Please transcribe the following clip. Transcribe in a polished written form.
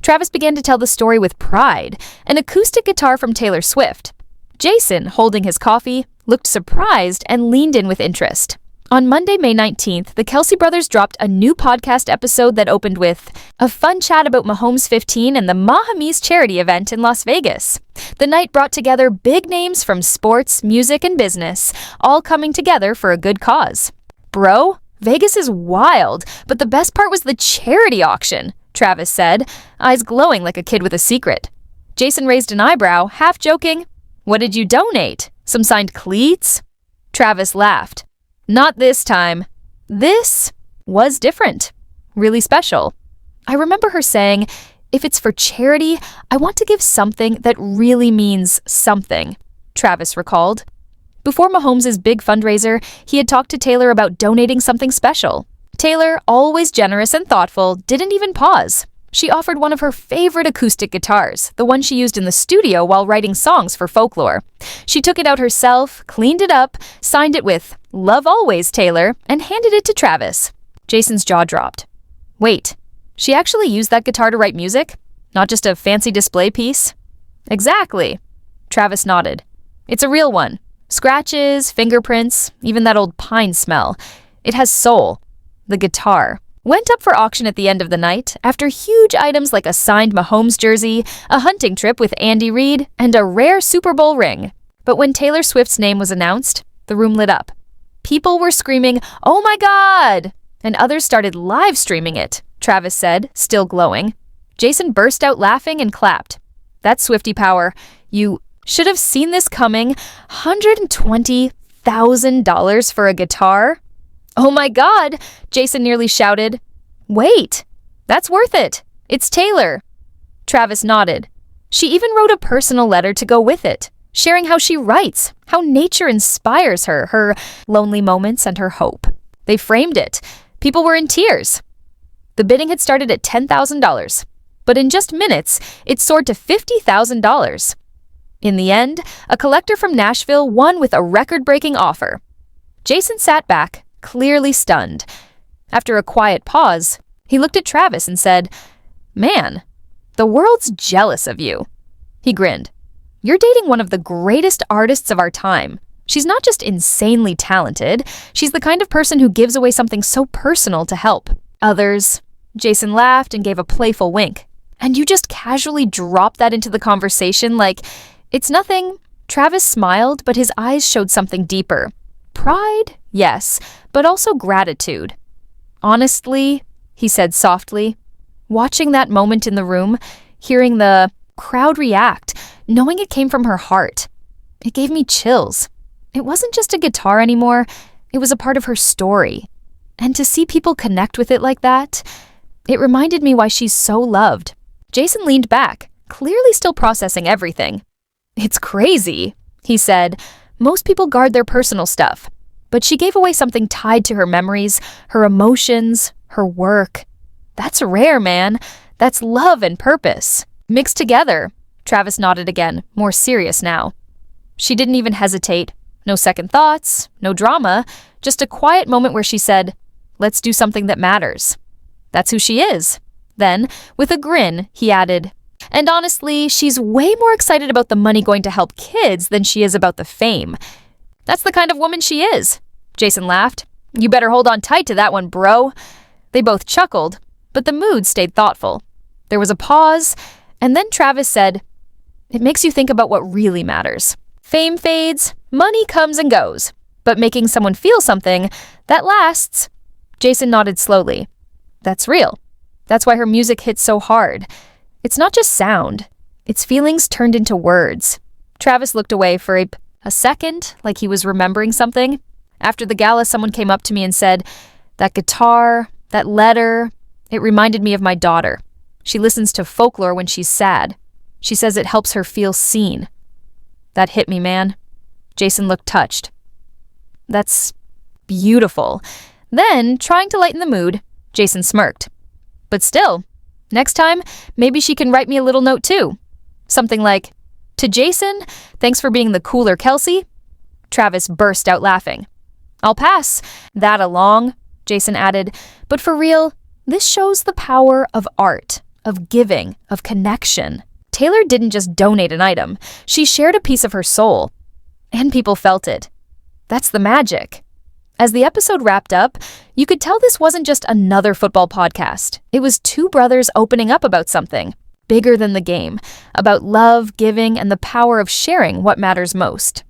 Travis began to tell the story with pride, an acoustic guitar from Taylor Swift. Jason, holding his coffee, looked surprised and leaned in with interest. On Monday, May 19th, the Kelce brothers dropped a new podcast episode that opened with a fun chat about Mahomes 15 and the Mahomies charity event in Las Vegas. The night brought together big names from sports, music, and business, all coming together for a good cause. Bro, Vegas is wild, but the best part was the charity auction, Travis said, eyes glowing like a kid with a secret. Jason raised an eyebrow, half joking. What did you donate? Some signed cleats? Travis laughed. Not this time. This was different. Really special. I remember her saying, if it's for charity, I want to give something that really means something, Travis recalled. Before Mahomes' big fundraiser, he had talked to Taylor about donating something special. Taylor, always generous and thoughtful, didn't even pause. She offered one of her favorite acoustic guitars, the one she used in the studio while writing songs for folklore. She took it out herself, cleaned it up, signed it with "Love Always, Taylor," and handed it to Travis. Jason's jaw dropped. Wait, she actually used that guitar to write music? Not just a fancy display piece? Exactly. Travis nodded. It's a real one. Scratches, fingerprints, even that old pine smell. It has soul. The guitar went up for auction at the end of the night after huge items like a signed Mahomes jersey, a hunting trip with Andy Reid, and a rare Super Bowl ring. But when Taylor Swift's name was announced, the room lit up. People were screaming, "Oh my God!" and others started live streaming it, Travis said, still glowing. Jason burst out laughing and clapped. That's Swiftie power. You should have seen this coming. $120,000 for a guitar? Oh my God, Jason nearly shouted. Wait, that's worth it. It's Taylor. Travis nodded. She even wrote a personal letter to go with it, sharing how she writes, how nature inspires her, her lonely moments and her hope. They framed it. People were in tears. The bidding had started at $10,000, but in just minutes, it soared to $50,000. In the end, a collector from Nashville won with a record-breaking offer. Jason sat back, clearly stunned. After a quiet pause, he looked at Travis and said, "Man, the world's jealous of you." He grinned. "You're dating one of the greatest artists of our time. She's not just insanely talented, she's the kind of person who gives away something so personal to help others." Jason laughed and gave a playful wink. "And you just casually drop that into the conversation like it's nothing?" Travis smiled, but his eyes showed something deeper. Pride, yes, but also gratitude. "Honestly," he said softly, watching that moment in the room, hearing the crowd react, knowing it came from her heart, it gave me chills. It wasn't just a guitar anymore, it was a part of her story. And to see people connect with it like that, it reminded me why she's so loved. Jason leaned back, clearly still processing everything. "It's crazy," he said. "Most people guard their personal stuff, but she gave away something tied to her memories, her emotions, her work. That's rare, man. That's love and purpose, mixed together." Travis nodded again, more serious now. She didn't even hesitate. No second thoughts, no drama, just a quiet moment where she said, "Let's do something that matters." That's who she is. Then, with a grin, he added, "And honestly, she's way more excited about the money going to help kids than she is about the fame. That's the kind of woman she is." Jason laughed. "You better hold on tight to that one, bro." They both chuckled, but the mood stayed thoughtful. There was a pause, and then Travis said, "It makes you think about what really matters. Fame fades, money comes and goes, but making someone feel something, that lasts." Jason nodded slowly. "That's real. That's why her music hits so hard. It's not just sound. It's feelings turned into words." Travis looked away for a second, like he was remembering something. After the gala, someone came up to me and said, "That guitar, that letter, it reminded me of my daughter. She listens to folklore when she's sad. She says it helps her feel seen." That hit me, man. Jason looked touched. "That's beautiful." Then, trying to lighten the mood, Jason smirked. "But still, next time, maybe she can write me a little note too. Something like, 'To Jason, thanks for being the cooler Kelce.'" Travis burst out laughing. "I'll pass that along," Jason added. "But for real, this shows the power of art, of giving, of connection. Taylor didn't just donate an item, she shared a piece of her soul. And people felt it. That's the magic. As the episode wrapped up, you could tell this wasn't just another football podcast. It was two brothers opening up about something bigger than the game, about love, giving, and the power of sharing what matters most.